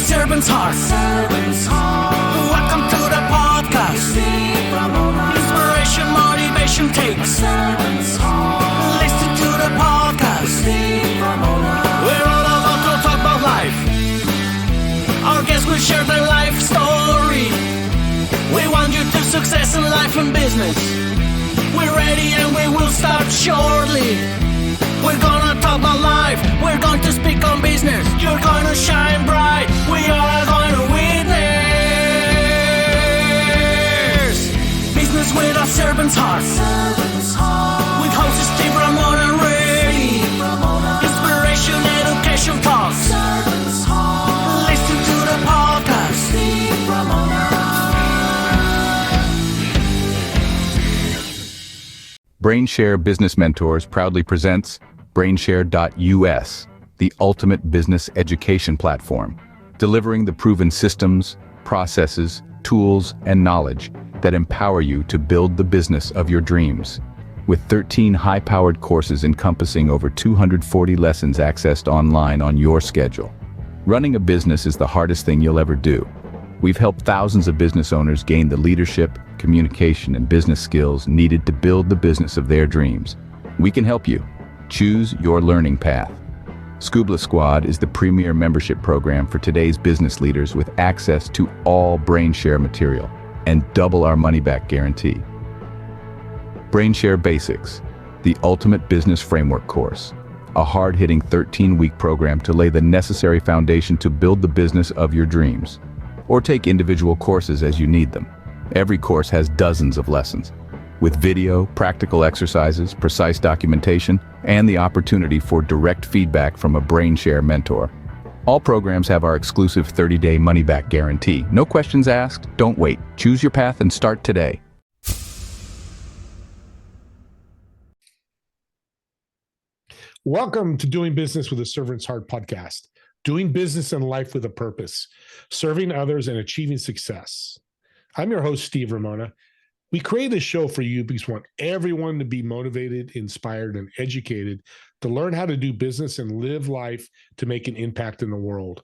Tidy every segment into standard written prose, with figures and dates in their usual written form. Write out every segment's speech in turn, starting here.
servant's heart. Welcome to the podcast. Inspiration, motivation takes. Listen to the podcast. We're all about to talk about life. Our guests will share their life story. We want you to success in life and business. We're ready and we will start shortly. We're gonna talk about life. We're going to speak on business. You're gonna shine bright. We are going to witness business with a servant's heart. With hosts Steve, Ramona, and Ray. Inspiration, education talks. Listen to the podcast. BrainShare Business Mentors proudly presents BrainShare.us, the ultimate business education platform, delivering the proven systems, processes, tools, and knowledge that empower you to build the business of your dreams. With 13 high-powered courses encompassing over 240 lessons accessed online on your schedule. Running a business is the hardest thing you'll ever do. We've helped thousands of business owners gain the leadership, communication, and business skills needed to build the business of their dreams. We can help you. Choose your learning path. Scuba Squad is the premier membership program for today's business leaders with access to all BrainShare material and double our money-back guarantee. BrainShare Basics, the ultimate business framework course, a hard-hitting 13-week program to lay the necessary foundation to build the business of your dreams. Or take individual courses as you need them. Every course has dozens of lessons, with video, practical exercises, precise documentation, and the opportunity for direct feedback from a BrainShare mentor. All programs have our exclusive 30-day money-back guarantee. No questions asked, don't wait. Choose your path and start today. Welcome to Doing Business with a Servant's Heart podcast. Doing business and life with a purpose, serving others and achieving success. I'm your host, Steve Ramona. We create this show for you because we want everyone to be motivated, inspired, and educated to learn how to do business and live life to make an impact in the world.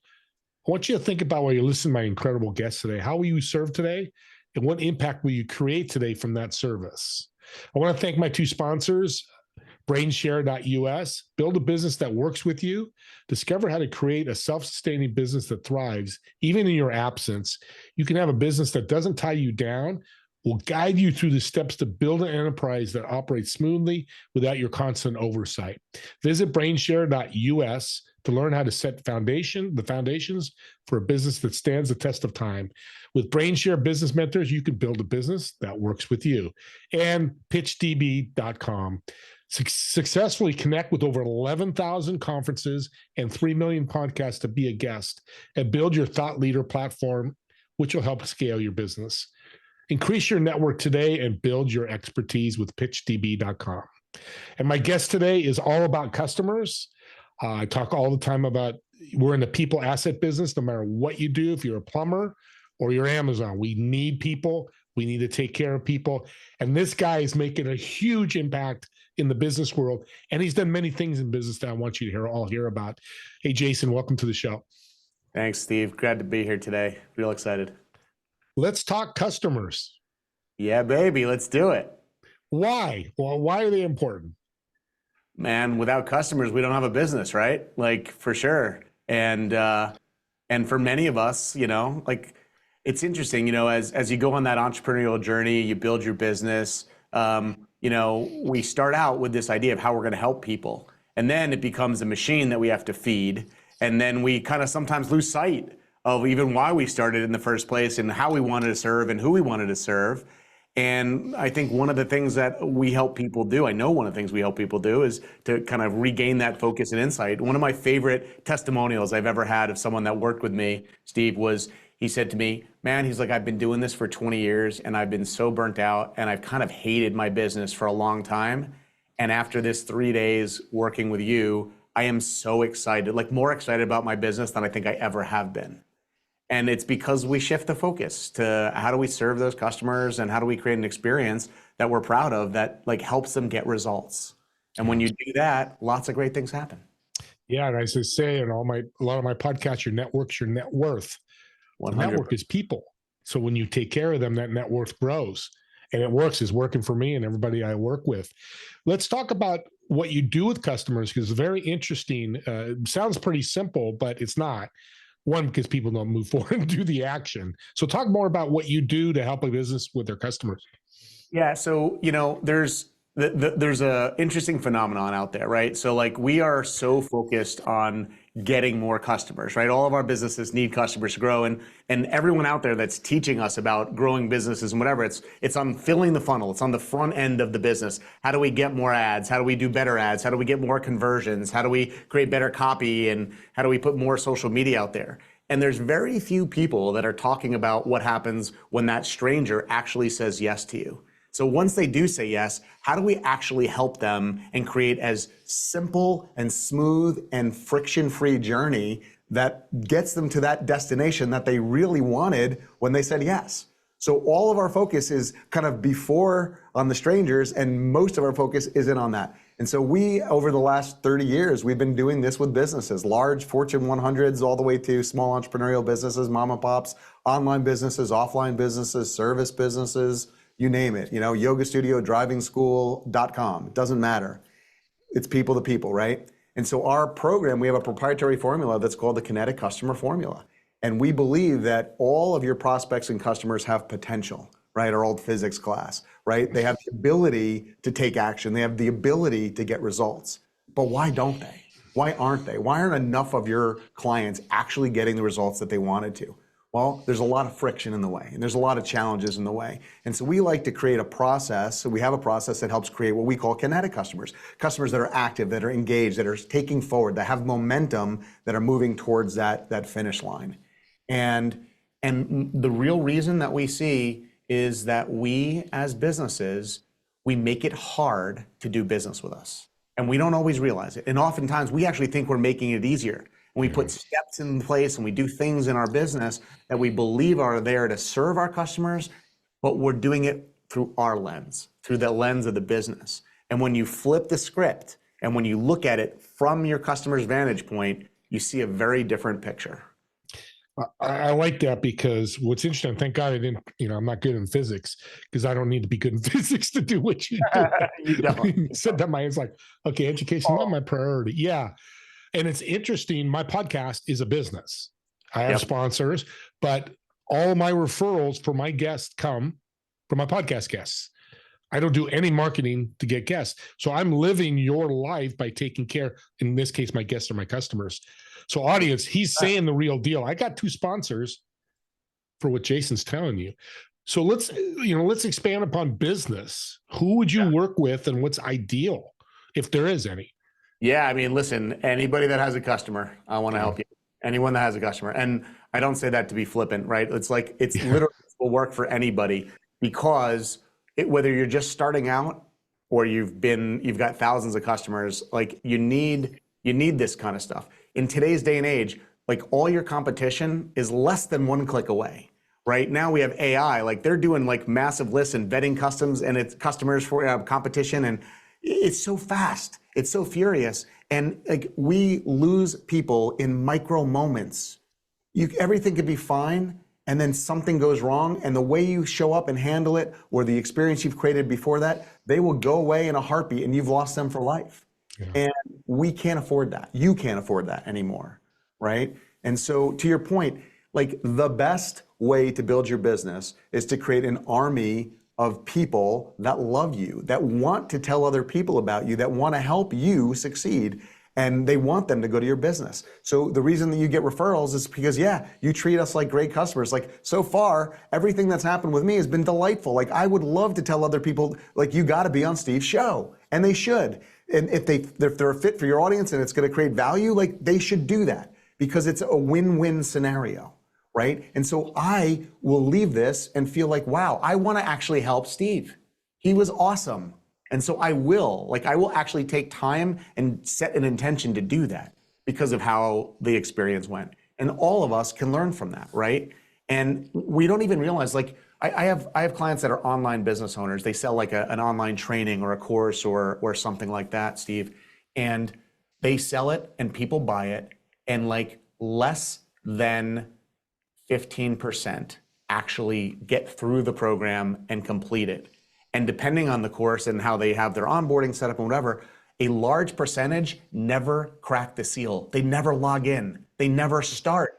I want you to think about while you listen to my incredible guests today, how will you serve today and what impact will you create today from that service? I want to thank my two sponsors, BrainShare.us, build a business that works with you. Discover how to create a self-sustaining business that thrives, even in your absence. You can have a business that doesn't tie you down, will guide you through the steps to build an enterprise that operates smoothly without your constant oversight. Visit BrainShare.us to learn how to set the foundations for a business that stands the test of time. With BrainShare Business Mentors, you can build a business that works with you. And PitchDB.com. Successfully connect with over 11,000 conferences and 3 million podcasts to be a guest and build your thought leader platform, which will help scale your business. Increase your network today and build your expertise with pitchdb.com. And my guest today is all about customers. I talk all the time about we're in the people asset business, no matter what you do, if you're a plumber or you're Amazon, we need people. We need to take care of people. And this guy is making a huge impact in the business world. And he's done many things in business that I want you to all hear about. Hey, Jason, welcome to the show. Thanks, Steve. Glad to be here today. Real excited. Let's talk customers. Yeah, baby. Let's do it. Why? Well, why are they important? Man, without customers, we don't have a business, right? Like, for sure. And for many of us, like, it's interesting, as you go on that entrepreneurial journey, you build your business, we start out with this idea of how we're going to help people. And then it becomes a machine that we have to feed. And then we kind of sometimes lose sight of even why we started in the first place and how we wanted to serve and who we wanted to serve. And I think one of the things that we help people do, I know one of the things we help people do is to kind of regain that focus and insight. One of my favorite testimonials I've ever had of someone that worked with me, Steve, was he said to me, man, he's like, I've been doing this for 20 years and I've been so burnt out and I've kind of hated my business for a long time. And after this 3 days working with you, I am so excited, like more excited about my business than I think I ever have been. And it's because we shift the focus to how do we serve those customers and how do we create an experience that we're proud of that like helps them get results. And when you do that, lots of great things happen. Yeah, and as I say in a lot of my podcasts, your network's your net worth. The 100. network is people. So when you take care of them, that net worth grows. And it works. It's working for me and everybody I work with. Let's talk about what you do with customers, because it's very interesting. Sounds pretty simple, but it's not. One, because people don't move forward and do the action. So talk more about what you do to help a business with their customers. Yeah, so there's a interesting phenomenon out there, right? So like we are so focused on getting more customers, right? All of our businesses need customers to grow, and everyone out there that's teaching us about growing businesses and whatever, it's on filling the funnel. It's on the front end of the business. How do we get more ads? How do we do better ads? How do we get more conversions? How do we create better copy? And how do we put more social media out there? And there's very few people that are talking about what happens when that stranger actually says yes to you. So once they do say yes, how do we actually help them and create as simple and smooth and friction-free journey that gets them to that destination that they really wanted when they said yes? So all of our focus is kind of before on the strangers, and most of our focus isn't on that. And so we, over the last 30 years, we've been doing this with businesses, large Fortune 100s all the way to small entrepreneurial businesses, mom and pops, online businesses, offline businesses, service businesses, you name it, yoga studio, driving school.com, it doesn't matter. It's people to people, right? And so our program, we have a proprietary formula that's called the Kinetic Customer Formula. And we believe that all of your prospects and customers have potential, right? Our old physics class, right? They have the ability to take action. They have the ability to get results. But why don't they? Why aren't they? Why aren't enough of your clients actually getting the results that they wanted to? Well, there's a lot of friction in the way, and there's a lot of challenges in the way. And so we like to create a process. So we have a process that helps create what we call kinetic customers, customers that are active, that are engaged, that are taking forward, that have momentum, that are moving towards that finish line. And the real reason that we see is that we as businesses, we make it hard to do business with us. And we don't always realize it. And oftentimes we actually think we're making it easier. And we put steps in place and we do things in our business that we believe are there to serve our customers, but we're doing it through our lens, through the lens of the business. And when you flip the script and when you look at it from your customer's vantage point, you see a very different picture. I like that, because what's interesting, thank God I didn't, I'm not good in physics, because I don't need to be good in physics to do what you do. You don't. Said that, it's like, okay, education, not my priority. Yeah. And it's interesting. My podcast is a business. I have sponsors, but all my referrals for my guests come from my podcast guests. I don't do any marketing to get guests. So I'm living your life by taking care. In this case, my guests are my customers. So audience, he's saying the real deal. I got 2 sponsors for what Jason's telling you. So let's expand upon business. Who would you work with and what's ideal, if there is any? Yeah, I mean, listen, anybody that has a customer, I want to help you. Anyone that has a customer. And I don't say that to be flippant, right? It's like, it's literally will work for anybody, because whether you're just starting out or you've got thousands of customers, like you need this kind of stuff. In today's day and age, like all your competition is less than 1 click away. Right now we have AI, like they're doing like massive lists and vetting customers for competition, and it's so fast. It's so furious. And like we lose people in micro moments. Everything could be fine, and then something goes wrong, and the way you show up and handle it, or the experience you've created before that, they will go away in a heartbeat, and you've lost them for life. Yeah. And we can't afford that. You can't afford that anymore, right? And so to your point, like the best way to build your business is to create an army of people that love you, that want to tell other people about you, that want to help you succeed, and they want them to go to your business. So the reason that you get referrals is because, you treat us like great customers. Like so far, everything that's happened with me has been delightful. Like I would love to tell other people, like you got to be on Steve's show, and they should. And if they're a fit for your audience and it's going to create value, like they should do that, because it's a win-win scenario. Right? And so I will leave this and feel like, wow, I want to actually help Steve. He was awesome. And so I will actually take time and set an intention to do that because of how the experience went. And all of us can learn from that, right? And we don't even realize, like, I have clients that are online business owners. They sell like an online training or a course or something like that, Steve. And they sell it and people buy it, and like less than 15% actually get through the program and complete it. And depending on the course and how they have their onboarding set up and whatever, a large percentage never crack the seal. They never log in. They never start.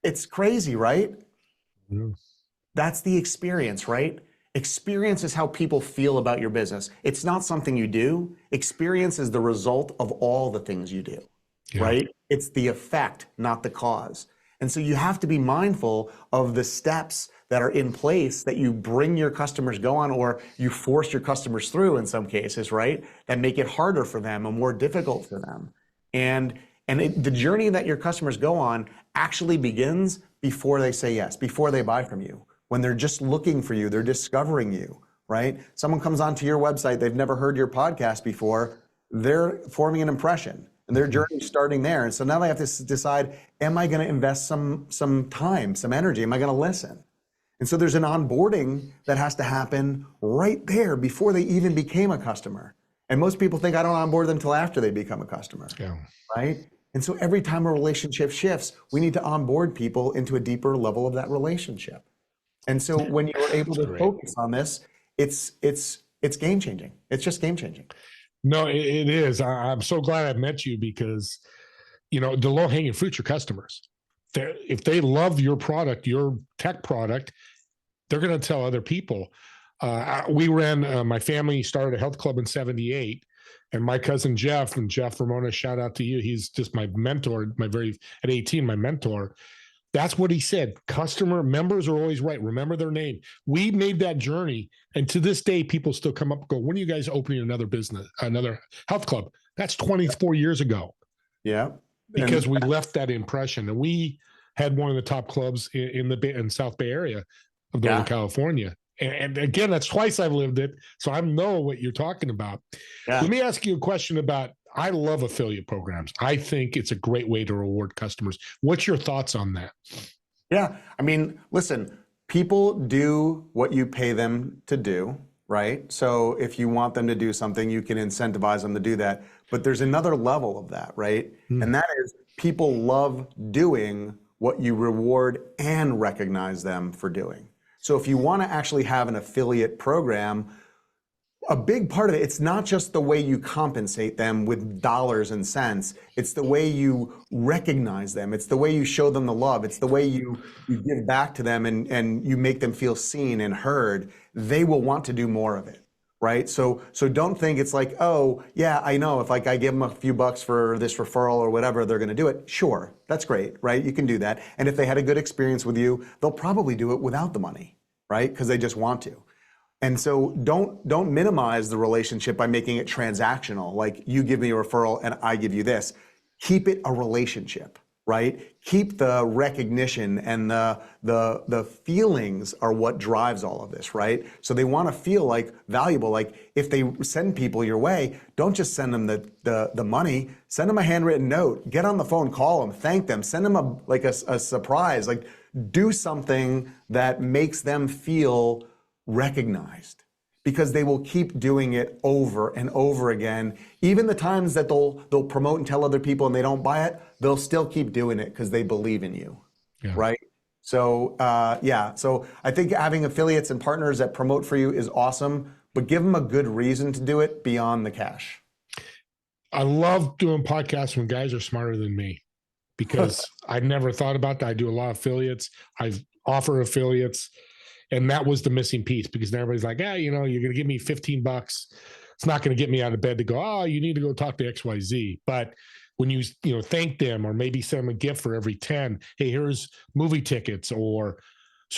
It's crazy, right? Yeah. That's the experience, right? Experience is how people feel about your business. It's not something you do. Experience is the result of all the things you do, right? It's the effect, not the cause. And so you have to be mindful of the steps that are in place that you bring your customers go on, or you force your customers through in some cases, right? That make it harder for them and more difficult for them. And the journey that your customers go on actually begins before they say yes, before they buy from you. When they're just looking for you, they're discovering you, right? Someone comes onto your website, they've never heard your podcast before, they're forming an impression. And their journey is starting there. And so now they have to decide, am I going to invest some time, some energy? Am I going to listen? And so there's an onboarding that has to happen right there before they even became a customer. And most people think I don't onboard them until after they become a customer, right? And so every time a relationship shifts, we need to onboard people into a deeper level of that relationship. And so when you're able to focus on this, it's game changing. It's just game changing. No, it is. I'm so glad I met you because, the low hanging fruit's your customers. If they love your product, your tech product, they're going to tell other people. We ran, my family started a health club in '78, and my cousin Jeff, and Jeff Ramona, shout out to you. He's just my mentor, at 18, my mentor. That's what he said. Customer members are always right. Remember their name. We made that journey. And to this day, people still come up and go, when are you guys opening another business, another health club? That's 24 years ago. Yeah. Because we left that impression. And we had one of the top clubs in South Bay area of Northern California. And again, that's twice I've lived it. So I know what you're talking about. Yeah. Let me ask you a question about, I love affiliate programs. I think it's a great way to reward customers. What's your thoughts on that? Yeah. I mean, listen, people do what you pay them to do, right? So if you want them to do something, you can incentivize them to do that. But there's another level of that, right? And that is, people love doing what you reward and recognize them for doing. So if you want to actually have an affiliate program, a big part of it, it's not just the way you compensate them with dollars and cents. It's the way you recognize them. It's the way you show them the love. It's the way you give back to them and you make them feel seen and heard. They will want to do more of it, right? So don't think it's like, oh, yeah, I know if like I give them a few bucks for this referral or whatever, they're going to do it. Sure, that's great, right? You can do that. And if they had a good experience with you, they'll probably do it without the money, right? Because they just want to. And so don't minimize the relationship by making it transactional. Like you give me a referral and I give you this. Keep it a relationship, right? Keep the recognition and the feelings are what drives all of this, right? So they want to feel like valuable. Like if they send people your way, don't just send them the money. Send them a handwritten note. Get on the phone, call them, thank them, send them a surprise. Like do something that makes them feel recognized, because they will keep doing it over and over again. Even the times that they'll promote and tell other people and they don't buy it, they'll still keep doing it because they believe in you, right? So so I think having affiliates and partners that promote for you is awesome, but give them a good reason to do it beyond the cash. I love doing podcasts when guys are smarter than me, because I never thought about that. I do a lot of affiliates. I offer affiliates. And that was the missing piece, because everybody's like, you're going to give me $15. It's not going to get me out of bed to go, oh, you need to go talk to XYZ. But when you thank them, or maybe send them a gift for every 10, hey, here's movie tickets, so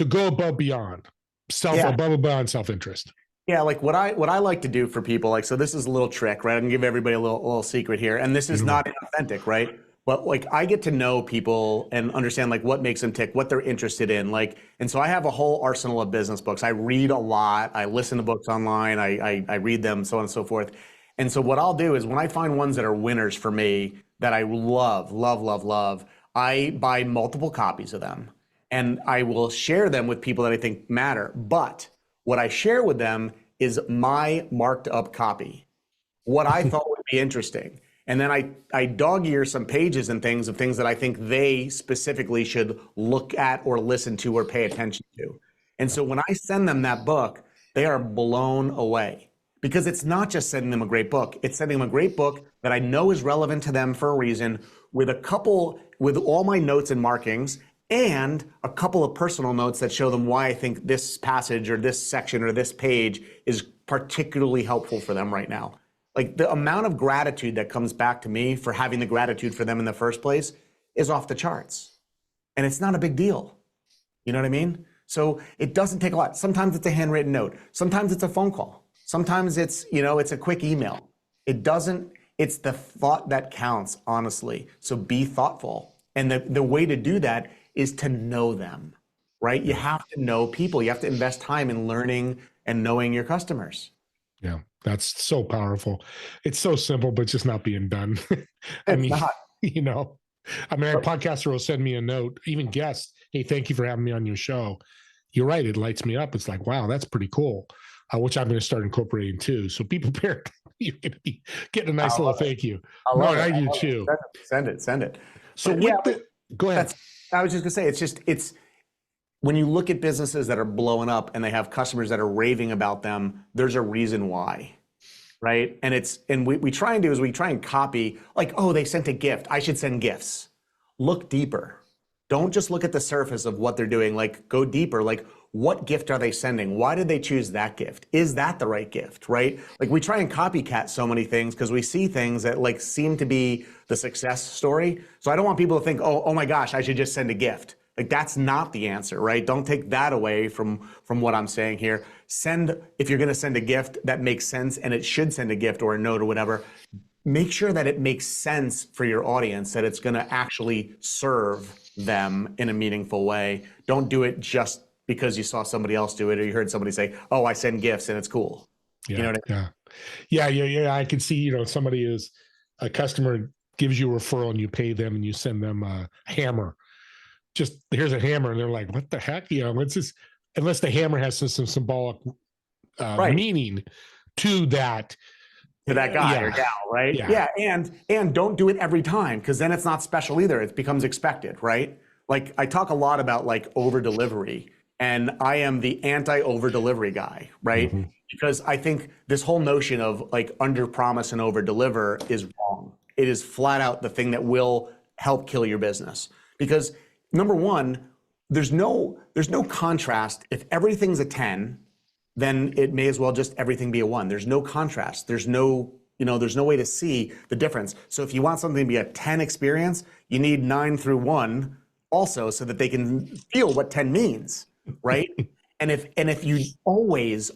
go above beyond self-interest. Yeah, like what I like to do for people, like, so this is a little trick, right? I can give everybody a little secret here. And this is not inauthentic, right? But like I get to know people and understand like what makes them tick, what they're interested in. And so I have a whole arsenal of business books. I read a lot. I listen to books online. I read them, so on and so forth. And so what I'll do is when I find ones that are winners for me that I love, I buy multiple copies of them and I will share them with people that I think matter. But what I share with them is my marked up copy, what I thought would be interesting. And then I dog ear some pages and things of things that I think they specifically should look at or listen to or pay attention to. And so when I send them that book, they are blown away, because it's not just sending them a great book. It's sending them a great book that I know is relevant to them for a reason, with all my notes and markings, and a couple of personal notes that show them why I think this passage or this section or this page is particularly helpful for them right now. Like, the amount of gratitude that comes back to me for having the gratitude for them in the first place is off the charts. And it's not a big deal. You know what I mean? So it doesn't take a lot. Sometimes it's a handwritten note. Sometimes it's a phone call. Sometimes it's, it's a quick email. It's the thought that counts, honestly. So be thoughtful. And the way to do that is to know them, right? You have to know people. You have to invest time in learning and knowing your customers. Yeah, that's so powerful. It's so simple, but it's just not being done. Not. Our podcaster will send me a note, even guests, hey, thank you for having me on your show. You're right. It lights me up. It's like, wow, that's pretty cool, which I'm going to start incorporating too. So be prepared. You're going to be getting a nice little thank you. I do too. Send it. So go ahead. I was just going to say, it's when you look at businesses that are blowing up and they have customers that are raving about them, there's a reason why, right? And we try and copy, like, oh, they sent a gift, I should send gifts. Look deeper. Don't just look at the surface of what they're doing. Like, go deeper. Like, what gift are they sending? Why did they choose that gift? Is that the right gift, right? Like, we try and copycat so many things because we see things that like seem to be the success story. So I don't want people to think, oh my gosh, I should just send a gift. Like, that's not the answer, right? Don't take that away from what I'm saying here. If you're going to send a gift that makes sense, and it should send a gift or a note or whatever, make sure that it makes sense for your audience, that it's going to actually serve them in a meaningful way. Don't do it just because you saw somebody else do it or you heard somebody say, oh, I send gifts and it's cool. Yeah, you know what I mean? Yeah. I can see, somebody is a customer gives you a referral and you pay them and you send them a hammer. Just here's a hammer, and they're like, what the heck? What's this? Unless the hammer has some symbolic meaning to that. To that guy or gal, right? Yeah. And don't do it every time, because then it's not special either. It becomes expected, right? Like, I talk a lot about like over delivery, and I am the anti-over delivery guy, right? Mm-hmm. Because I think this whole notion of like under promise and over deliver is wrong. It is flat out the thing that will help kill your business. Because number one, there's no contrast. If everything's a 10, then it may as well just everything be a 1. There's no contrast. There's no way to see the difference. So if you want something to be a 10 experience, you need 9 through 1 also, so that they can feel what 10 means, right? and if you always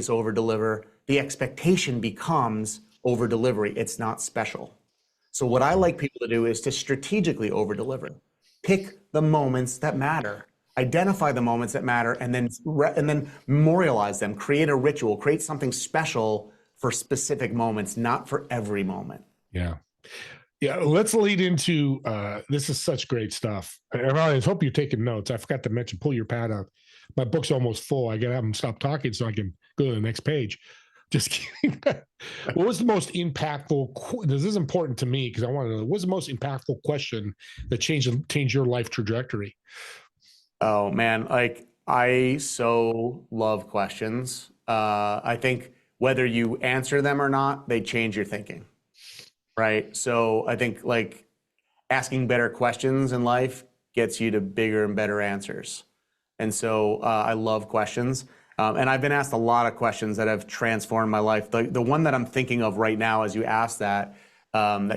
over deliver, the expectation becomes over delivery. It's not special. So what I like people to do is to strategically over deliver. Pick the moments that matter. Identify the moments that matter, and then memorialize them. Create a ritual. Create something special for specific moments, not for every moment. Yeah. Let's lead into this is such great stuff. I hope you're taking notes. I forgot to mention, pull your pad up. My book's almost full. I gotta have them stop talking so I can go to the next page. Just kidding. What was the most impactful? This is important to me because I want to know, what's the most impactful question that changed your life trajectory? Oh man, like, I so love questions. I think whether you answer them or not, they change your thinking, right? So I think like asking better questions in life gets you to bigger and better answers. And so I love questions. And I've been asked a lot of questions that have transformed my life. The one that I'm thinking of right now, as you asked that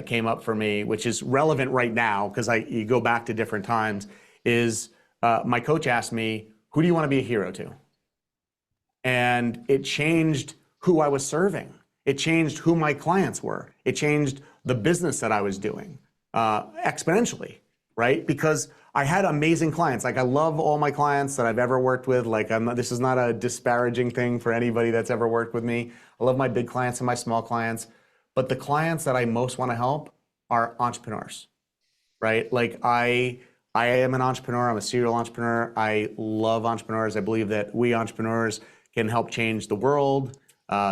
came up for me, which is relevant right now because you go back to different times, is my coach asked me, who do you want to be a hero to? And it changed who I was serving. It changed who my clients were. It changed the business that I was doing exponentially, right? Because I had amazing clients. Like, I love all my clients that I've ever worked with. Like, this is not a disparaging thing for anybody that's ever worked with me. I love my big clients and my small clients. But the clients that I most want to help are entrepreneurs, right? Like, I am an entrepreneur. I'm a serial entrepreneur. I love entrepreneurs. I believe that we entrepreneurs can help change the world.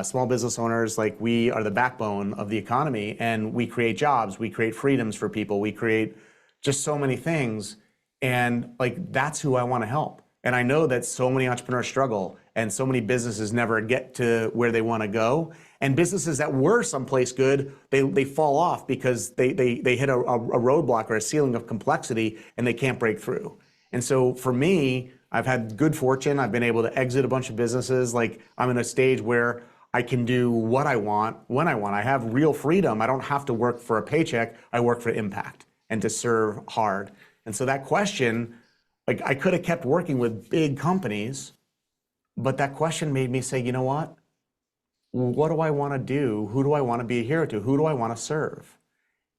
Small business owners, like, we are the backbone of the economy, and we create jobs, we create freedoms for people, we create just so many things. And like, that's who I want to help. And I know that so many entrepreneurs struggle, and so many businesses never get to where they want to go. And businesses that were someplace good, they fall off because they hit a roadblock or a ceiling of complexity, and they can't break through. And so for me, I've had good fortune. I've been able to exit a bunch of businesses. Like, I'm in a stage where I can do what I want, when I want. I have real freedom. I don't have to work for a paycheck. I work for impact and to serve hard. And so that question, like, I could have kept working with big companies, but that question made me say, you know what do I want to do? Who do I want to be a hero to? Who do I want to serve?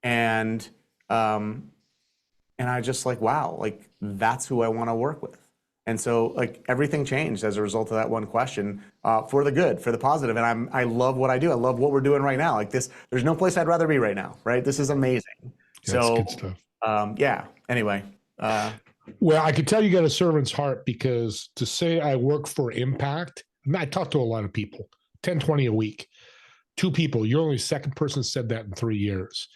And I just like, wow, like, that's who I want to work with. And so, like, everything changed as a result of that one question, for the good, for the positive. And I love what I do. I love what we're doing right now. Like this, there's no place I'd rather be right now, right? This is amazing. Yeah, so, that's good stuff. Yeah, anyway. Well, I could tell you got a servant's heart, because to say I work for impact, I talk to a lot of people, 10, 20 a week, 2 people. You're only the second person said that in 3 years.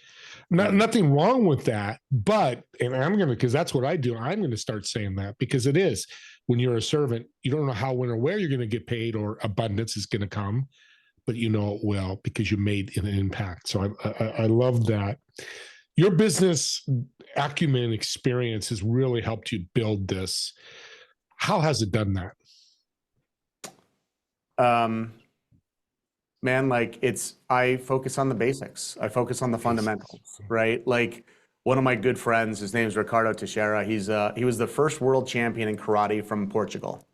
Nothing wrong with that, but, and I'm going to, because that's what I do, I'm going to start saying that, because it is, when you're a servant, you don't know how, when, or where you're going to get paid, or abundance is going to come, but you know it well because you made an impact. So I love that. Your business acumen experience has really helped you build this. How has it done that? Man, like, I focus on the basics. I focus on the fundamentals, right? Like, one of my good friends, his name is Ricardo Teixeira. He was the first world champion in karate from Portugal.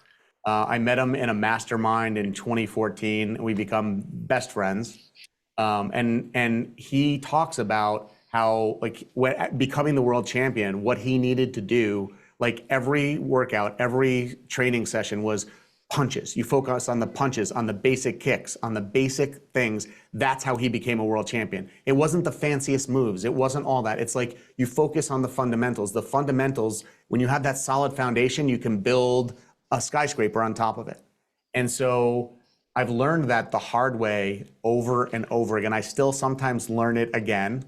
I met him in a mastermind in 2014. We become best friends. And he talks about how, like, becoming the world champion, what he needed to do, like, every workout, every training session was punches. You focus on the punches, on the basic kicks, on the basic things. That's how he became a world champion. It wasn't the fanciest moves. It wasn't all that. It's like, you focus on the fundamentals. The fundamentals, when you have that solid foundation, you can build a skyscraper on top of it. And so I've learned that the hard way over and over again. I still sometimes learn it again,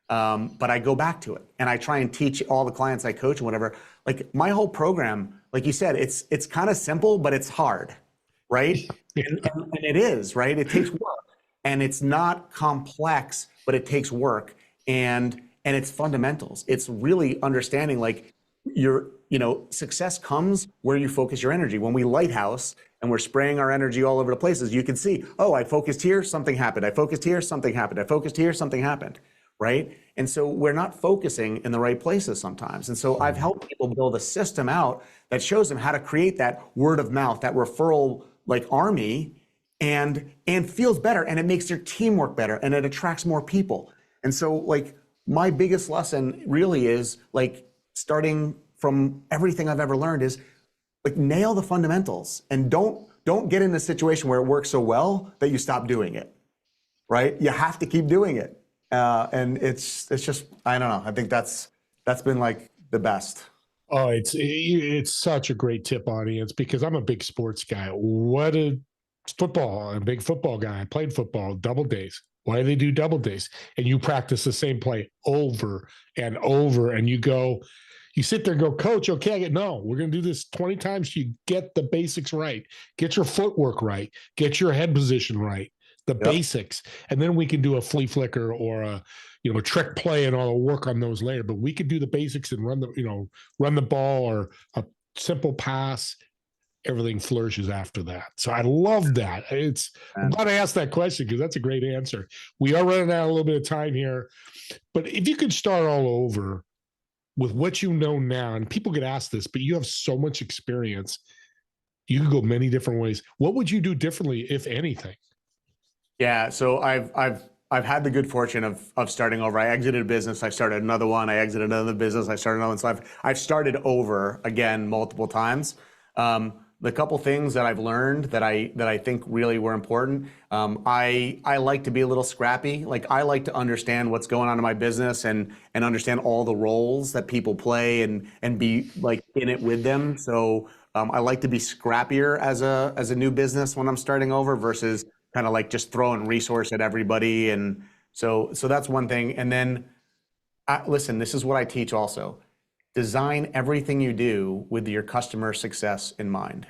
but I go back to it, and I try and teach all the clients I coach and whatever. Like, my whole program, like you said, it's kind of simple, but it's hard, right? And it is, right? It takes work, and it's not complex, but it takes work, and it's fundamentals. It's really understanding, like, success comes where you focus your energy. When we lighthouse and we're spraying our energy all over the places, you can see, oh, I focused here, something happened. I focused here, something happened. I focused here, something happened, right? And so we're not focusing in the right places sometimes. And so I've helped people build a system out that shows them how to create that word of mouth, that referral, like, army, and feels better, and it makes their teamwork better, and it attracts more people. And so, like, my biggest lesson really is, like, starting from everything I've ever learned is, like, nail the fundamentals, and don't get in a situation where it works so well that you stop doing it, right? You have to keep doing it. And it's just, I don't know. I think that's been, like, the best. Oh, it's such a great tip, audience, because I'm a big sports guy. I'm a big football guy. I played football double days. Why do they do double days? And you practice the same play over and over, and you sit there and go, coach, okay, no, we're going to do this 20 times. You get the basics right. Get your footwork right. Get your head position right. The basics. And then we can do a flea flicker or a trick play and all the work on those later. But we could do the basics and run the ball or a simple pass. Everything flourishes after that. So I love that. I'm glad I asked that question, because that's a great answer. We are running out a little bit of time here, but if you could start all over with what you know now, and people get asked this, but you have so much experience, you could go many different ways. What would you do differently, if anything? Yeah, so I've had the good fortune of starting over. I exited a business, I started another one. I exited another business, I started another one. So I've started over again multiple times. The couple things that I've learned that I think really were important. I like to be a little scrappy. Like, I like to understand what's going on in my business and understand all the roles that people play and be, like, in it with them. So I like to be scrappier as a new business when I'm starting over versus kind of like just throwing resource at everybody. And so that's one thing. And then listen, this is what I teach also. Design everything you do with your customer success in mind.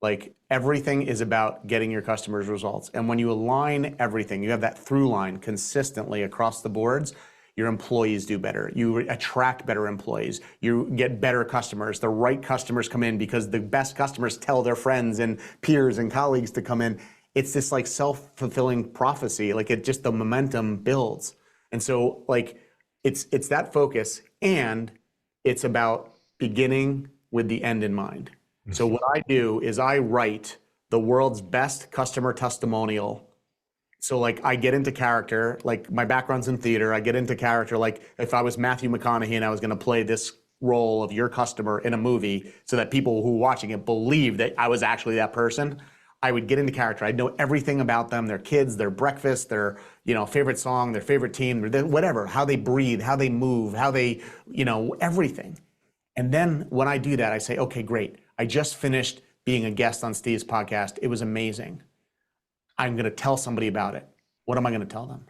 Like everything is about getting your customers results. And when you align everything, you have that through line consistently across the boards, your employees do better. You attract better employees. You get better customers. The right customers come in because the best customers tell their friends and peers and colleagues to come in. It's this like self-fulfilling prophecy. Like it just, the momentum builds. And so like it's that focus, and it's about beginning with the end in mind. So what I do is I write the world's best customer testimonial. So like I get into character, like my background's in theater, I get into character, like if I was Matthew McConaughey and I was gonna play this role of your customer in a movie so that people who are watching it believe that I was actually that person, I would get into character. I'd know everything about them, their kids, their breakfast, their favorite song, their favorite team, whatever, how they breathe, how they move, how they, everything. And then when I do that, I say, okay, great. I just finished being a guest on Steve's podcast. It was amazing. I'm going to tell somebody about it. What am I going to tell them?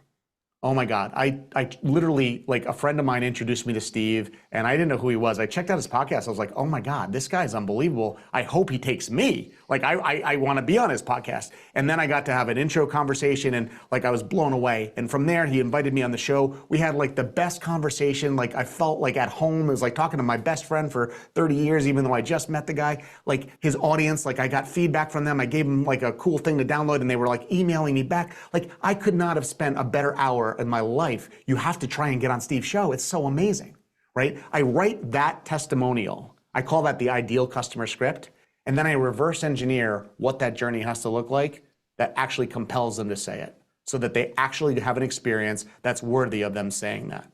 Oh my God. I literally, like a friend of mine introduced me to Steve and I didn't know who he was. I checked out his podcast. I was like, oh my God, this guy's unbelievable. I hope he takes me. Like I want to be on his podcast. And then I got to have an intro conversation and like I was blown away. And from there, he invited me on the show. We had like the best conversation. Like I felt like at home. It was like talking to my best friend for 30 years, even though I just met the guy. Like his audience, like I got feedback from them. I gave them like a cool thing to download and they were like emailing me back. Like I could not have spent a better hour in my life. You have to try and get on Steve's show. It's so amazing, right? I write that testimonial. I call that the ideal customer script. And then I reverse engineer what that journey has to look like that actually compels them to say it so that they actually have an experience that's worthy of them saying that.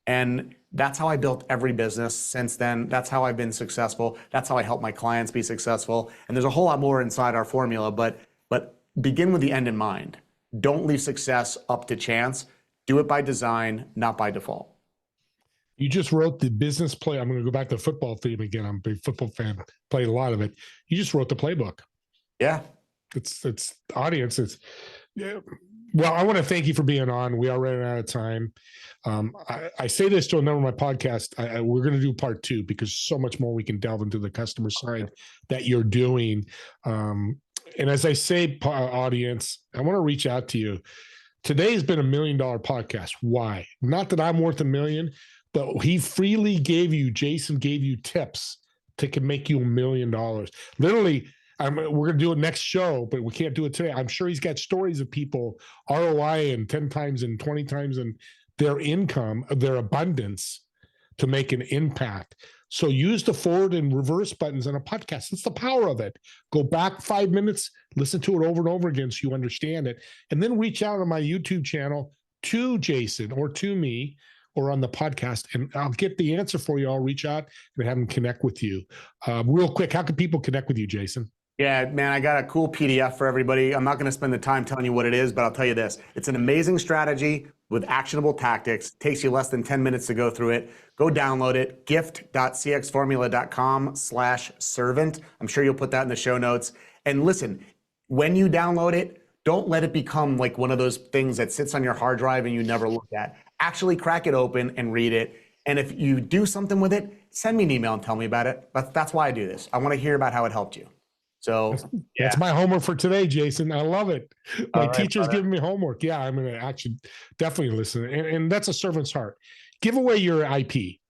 And that's how I built every business since then. That's how I've been successful. That's how I help my clients be successful. And there's a whole lot more inside our formula, but begin with the end in mind. Don't leave success up to chance. Do it by design, not by default. You just wrote the business play. I'm going to go back to the football theme again. I'm a big football fan. Played a lot of it. You just wrote the playbook. Yeah. It's audience. Yeah. Well, I want to thank you for being on. We are running out of time. I say this to a number of my podcasts. We're going to do part 2 because so much more we can delve into the customer side that you're doing. And as I say, audience, I want to reach out to you. Today has been $1 million podcast. Why? Not that I'm worth $1 million, but Jason gave you tips that can make you $1 million. Literally, we're going to do it next show, but we can't do it today. I'm sure he's got stories of people ROI and 10 times and 20 times in their income, their abundance to make an impact. So use the forward and reverse buttons on a podcast. That's the power of it. Go back 5 minutes, listen to it over and over again so you understand it, and then reach out on my YouTube channel to Jason or to me or on the podcast, and I'll get the answer for you. I'll reach out and have them connect with you. Real quick, how can people connect with you, Jason? Yeah, man, I got a cool PDF for everybody. I'm not going to spend the time telling you what it is, but I'll tell you this. It's an amazing strategy with actionable tactics. It takes you less than 10 minutes to go through it. Go download it, gift.cxformula.com/servant. I'm sure you'll put that in the show notes. And listen, when you download it, don't let it become like one of those things that sits on your hard drive and you never look at. Actually crack it open and read it. And if you do something with it, send me an email and tell me about it. That's why I do this. I want to hear about how it helped you. So that's my homework for today, Jason. I love it. My teacher's giving me homework. Yeah, I'm going to actually definitely listen. And that's a servant's heart. Give away your IP.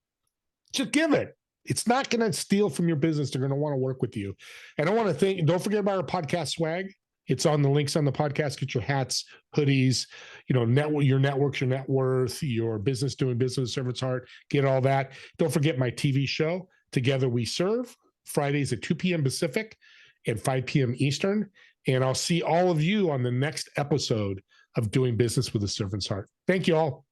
Just give it. It's not going to steal from your business. They're going to want to work with you. And I want to thank, don't forget about our podcast swag. It's on the links on the podcast. Get your hats, hoodies, your networks, your net worth, your business doing business, servant's heart. Get all that. Don't forget my TV show, Together We Serve, Fridays at 2 p.m. Pacific and 5 p.m. Eastern. And I'll see all of you on the next episode of Doing Business with a Servant's Heart. Thank you all.